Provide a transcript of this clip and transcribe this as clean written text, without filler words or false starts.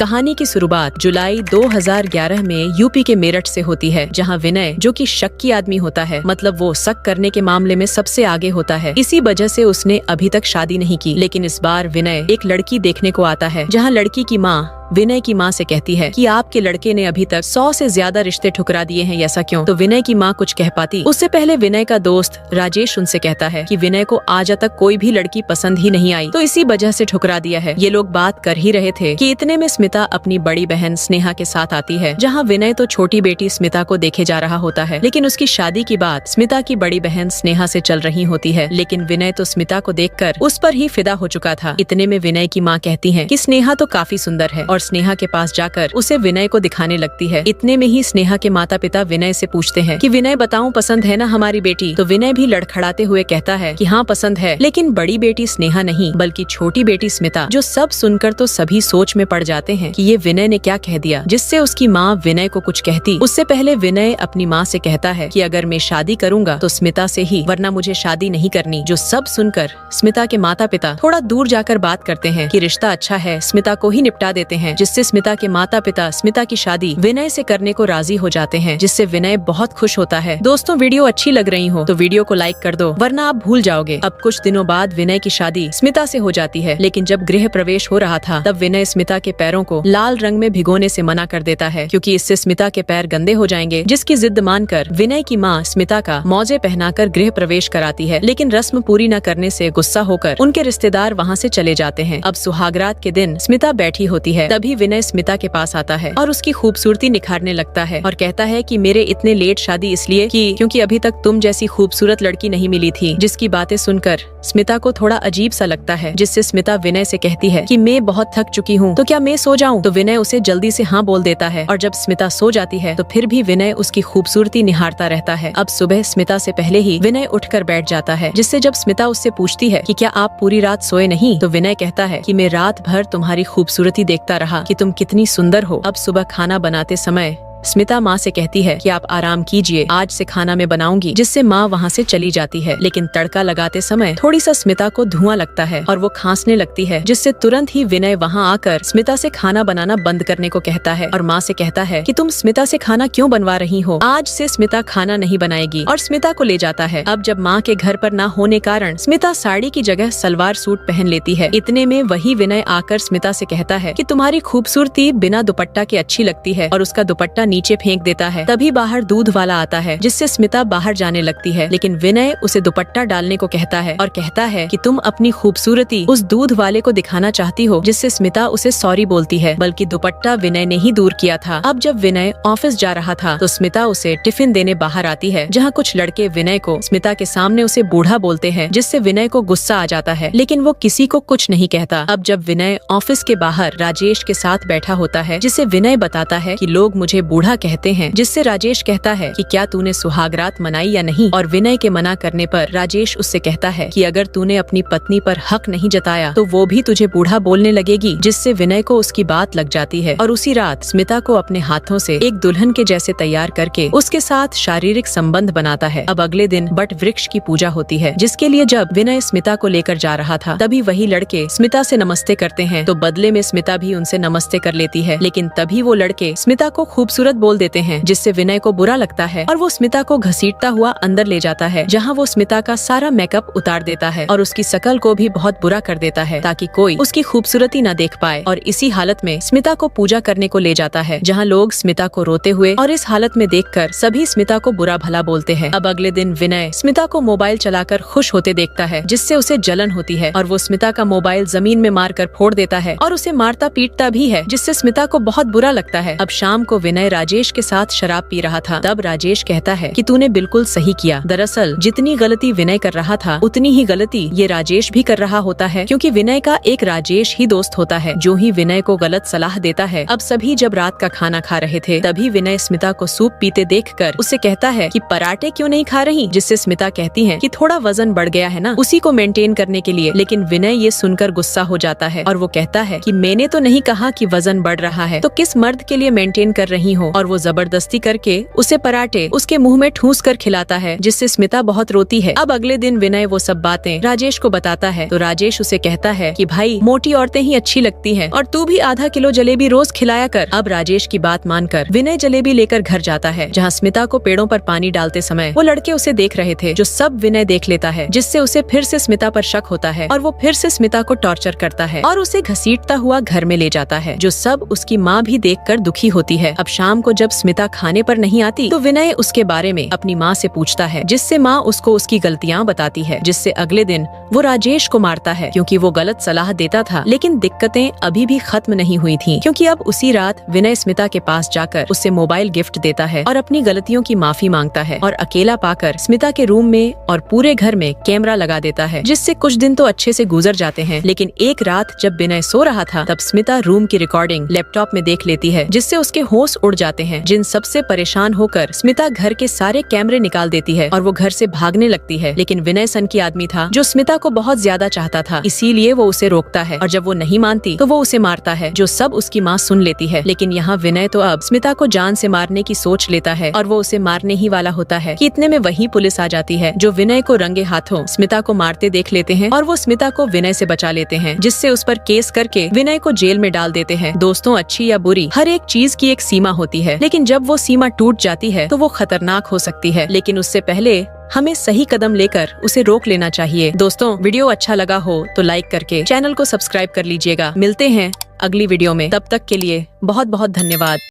कहानी की शुरुआत जुलाई 2011 में यूपी के मेरठ से होती है, जहां विनय, जो कि शक्की आदमी होता है, मतलब वो शक करने के मामले में सबसे आगे होता है, इसी वजह से उसने अभी तक शादी नहीं की। लेकिन इस बार विनय एक लड़की देखने को आता है, जहां लड़की की माँ विनय की माँ से कहती है कि आपके लड़के ने अभी तक 100 से ज्यादा रिश्ते ठुकरा दिए हैं, ऐसा क्यों? तो विनय की माँ कुछ कह पाती उससे पहले विनय का दोस्त राजेश उनसे कहता है कि विनय को आज तक कोई भी लड़की पसंद ही नहीं आई, तो इसी वजह से ठुकरा दिया है। ये लोग बात कर ही रहे थे कि इतने में स्मिता अपनी बड़ी बहन स्नेहा के साथ आती है, जहाँ विनय तो छोटी बेटी स्मिता को देखे जा रहा होता है। लेकिन उसकी शादी की बात स्मिता की बड़ी बहन स्नेहा से चल रही होती है, लेकिन विनय तो स्मिता को देखकर उस पर ही फिदा हो चुका था। इतने में विनय की माँ कहती है कि स्नेहा तो काफी सुंदर है, और स्नेहा के पास जाकर उसे विनय को दिखाने लगती है। इतने में ही स्नेहा के माता पिता विनय से पूछते हैं कि विनय बताऊं, पसंद है ना हमारी बेटी? तो विनय भी लड़खड़ाते हुए कहता है कि हाँ पसंद है, लेकिन बड़ी बेटी स्नेहा नहीं बल्कि छोटी बेटी स्मिता। जो सब सुनकर तो सभी सोच में पड़ जाते हैं कि ये विनय ने क्या कह दिया, जिससे उसकी माँ विनय को कुछ कहती उससे पहले विनय अपनी माँ से कहता है कि अगर मैं शादी करूंगा तो स्मिता से ही, वरना मुझे शादी नहीं करनी। जो सब सुनकर स्मिता के माता पिता थोड़ा दूर जाकर बात करते हैं कि रिश्ता अच्छा है, स्मिता को ही निपटा देते हैं, जिससे स्मिता के माता पिता स्मिता की शादी विनय से करने को राजी हो जाते हैं, जिससे विनय बहुत खुश होता है। दोस्तों, वीडियो अच्छी लग रही हो तो वीडियो को लाइक कर दो, वरना आप भूल जाओगे। अब कुछ दिनों बाद विनय की शादी स्मिता से हो जाती है, लेकिन जब गृह प्रवेश हो रहा था तब विनय स्मिता के पैरों को लाल रंग में भिगोने से मना कर देता है, क्योंकि इससे स्मिता के पैर गंदे हो जाएंगे। जिसकी जिद मानकर विनय की माँ स्मिता का मौजे पहनाकर गृह प्रवेश कराती है, लेकिन रस्म पूरी न करने से गुस्सा होकर उनके रिश्तेदार वहाँ से चले जाते हैं। अब सुहागरात के दिन स्मिता बैठी होती है, तभी विनय स्मिता के पास आता है और उसकी खूबसूरती निखारने लगता है और कहता है कि मेरे इतने लेट शादी इसलिए कि क्योंकि अभी तक तुम जैसी खूबसूरत लड़की नहीं मिली थी। जिसकी बातें सुनकर स्मिता को थोड़ा अजीब सा लगता है, जिससे स्मिता विनय से कहती है कि मैं बहुत थक चुकी हूँ, तो क्या मैं सो जाऊँ? तो विनय उसे जल्दी से हाँ बोल देता है, और जब स्मिता सो जाती है तो फिर भी विनय उसकी खूबसूरती निहारता रहता है। अब सुबह स्मिता से पहले ही विनय उठकर बैठ जाता है, जिससे जब स्मिता उससे पूछती है कि क्या आप पूरी रात सोए नहीं, तो विनय कहता है कि मैं रात भर तुम्हारी खूबसूरती देखता रहा कि तुम कितनी सुंदर हो। अब सुबह खाना बनाते समय स्मिता माँ से कहती है कि आप आराम कीजिए, आज से खाना मैं बनाऊंगी, जिससे माँ वहाँ से चली जाती है। लेकिन तड़का लगाते समय थोड़ी सा स्मिता को धुआं लगता है और वो खांसने लगती है, जिससे तुरंत ही विनय वहाँ आकर स्मिता से खाना बनाना बंद करने को कहता है और माँ से कहता है कि तुम स्मिता से खाना क्यों बनवा रही हो, आज से स्मिता खाना नहीं बनाएगी, और स्मिता को ले जाता है। अब जब माँ के घर पर न होने कारण स्मिता साड़ी की जगह सलवार सूट पहन लेती है। इतने में वही विनय आकर स्मिता से कहता है कि तुम्हारी खूबसूरती बिना दुपट्टा के अच्छी लगती है, और उसका दुपट्टा नीचे फेंक देता है। तभी बाहर दूध वाला आता है, जिससे स्मिता बाहर जाने लगती है, लेकिन विनय उसे दुपट्टा डालने को कहता है और कहता है कि तुम अपनी खूबसूरती उस दूध वाले को दिखाना चाहती हो, जिससे स्मिता उसे सॉरी बोलती है, बल्कि दुपट्टा विनय ने ही दूर किया था। अब जब विनय ऑफिस जा रहा था तो स्मिता उसे टिफिन देने बाहर आती है, जहाँ कुछ लड़के विनय को स्मिता के सामने उसे बूढ़ा बोलते हैं, जिससे विनय को गुस्सा आ जाता है, लेकिन वो किसी को कुछ नहीं कहता। अब जब विनय ऑफिस के बाहर राजेश के साथ बैठा होता है, जिसे विनय बताता है कि लोग मुझे बूढ़ा कहते हैं, जिससे राजेश कहता है कि क्या तूने सुहागरात मनाई या नहीं, और विनय के मना करने पर राजेश उससे कहता है कि अगर तूने अपनी पत्नी पर हक नहीं जताया तो वो भी तुझे बूढ़ा बोलने लगेगी, जिससे विनय को उसकी बात लग जाती है। और उसी रात स्मिता को अपने हाथों से एक दुल्हन के जैसे तैयार करके उसके साथ शारीरिक संबंध बनाता है। अब अगले दिन बट वृक्ष की पूजा होती है, जिसके लिए जब विनय स्मिता को लेकर जा रहा था तभी वही लड़के स्मिता से नमस्ते करते हैं, तो बदले में स्मिता भी उनसे नमस्ते कर लेती है। लेकिन तभी वो लड़के स्मिता को खूबसूरत बोल देते हैं, जिससे विनय को बुरा लगता है और वो स्मिता को घसीटता हुआ अंदर ले जाता है, जहाँ वो स्मिता का सारा मेकअप उतार देता है और उसकी शकल को भी बहुत बुरा कर देता है, ताकि कोई उसकी खूबसूरती न देख पाए। और इसी हालत में स्मिता को पूजा करने को ले जाता है, जहाँ लोग स्मिता को रोते हुए और इस हालत में देखकर सभी स्मिता को बुरा भला बोलते हैं। अब अगले दिन विनय स्मिता को मोबाइल चलाकर खुश होते देखता है, जिससे उसे जलन होती है और वो स्मिता का मोबाइल जमीन में मारकर फोड़ देता है और उसे मारता पीटता भी है, जिससे स्मिता को बहुत बुरा लगता है। अब शाम को विनय राजेश के साथ शराब पी रहा था, तब राजेश कहता है कि तूने बिल्कुल सही किया। दरअसल जितनी गलती विनय कर रहा था उतनी ही गलती ये राजेश भी कर रहा होता है, क्योंकि विनय का एक राजेश ही दोस्त होता है, जो ही विनय को गलत सलाह देता है। अब सभी जब रात का खाना खा रहे थे तभी विनय स्मिता को सूप पीते देखकर उससे कहता है कि पराठे क्यों नहीं खा रही, जिससे स्मिता कहती है कि थोड़ा वजन बढ़ गया है ना, उसी को मेंटेन करने के लिए। लेकिन विनय ये सुनकर गुस्सा हो जाता है और वो कहता है कि मैंने तो नहीं कहा कि वजन बढ़ रहा है, तो किस मर्द के लिए मेंटेन कर रही हो और वो जबरदस्ती करके उसे पराठे उसके मुंह में ठूस कर खिलाता है, जिससे स्मिता बहुत रोती है। अब अगले दिन विनय वो सब बातें राजेश को बताता है तो राजेश उसे कहता है कि भाई मोटी औरतें ही अच्छी लगती हैं और तू भी आधा किलो जलेबी रोज खिलाया कर। अब राजेश की बात मानकर विनय जलेबी लेकर घर जाता है, जहाँ स्मिता को पेड़ों पर पानी डालते समय वो लड़के उसे देख रहे थे, जो सब विनय देख लेता है, जिससे उसे फिर से स्मिता पर शक होता है और वो फिर से स्मिता को टॉर्चर करता है और उसे घसीटता हुआ घर में ले जाता है, जो सब उसकी माँ भी देखकर दुखी होती है। अब शाम को जब स्मिता खाने पर नहीं आती तो विनय उसके बारे में अपनी माँ से पूछता है, जिससे माँ उसको उसकी गलतियाँ बताती है, जिससे अगले दिन वो राजेश को मारता है क्योंकि वो गलत सलाह देता था। लेकिन दिक्कतें अभी भी खत्म नहीं हुई थी, क्योंकि अब उसी रात विनय स्मिता के पास जाकर उसे मोबाइल गिफ्ट देता है और अपनी गलतियों की माफी मांगता है और अकेला पाकर स्मिता के रूम में और पूरे घर में कैमरा लगा देता है, जिससे कुछ दिन तो अच्छे से गुजर जाते हैं। लेकिन एक रात जब विनय सो रहा था तब स्मिता रूम की रिकॉर्डिंग लैपटॉप में देख लेती है, जिससे उसके होश उड़ जाते हैं। जिन सबसे परेशान होकर स्मिता घर के सारे कैमरे निकाल देती है और वो घर से भागने लगती है। लेकिन विनय सन की आदमी था जो स्मिता को बहुत ज्यादा चाहता था, इसीलिए वो उसे रोकता है और जब वो नहीं मानती तो वो उसे मारता है, जो सब उसकी माँ सुन लेती है। लेकिन यहाँ विनय तो अब स्मिता को जान से मारने की सोच लेता है और वो उसे मारने ही वाला होता है कि इतने में वही पुलिस आ जाती है, जो विनय को रंगे हाथों स्मिता को मारते देख लेते हैं और वो स्मिता को विनय से बचा लेते हैं, जिससे उस पर केस करके विनय को जेल में डाल देते हैं। दोस्तों, अच्छी या बुरी हर एक चीज की एक सीमा होती है, लेकिन जब वो सीमा टूट जाती है तो वो खतरनाक हो सकती है। लेकिन उससे पहले हमें सही कदम लेकर उसे रोक लेना चाहिए। दोस्तों, वीडियो अच्छा लगा हो तो लाइक करके चैनल को सब्सक्राइब कर लीजिएगा। मिलते हैं अगली वीडियो में, तब तक के लिए बहुत बहुत धन्यवाद।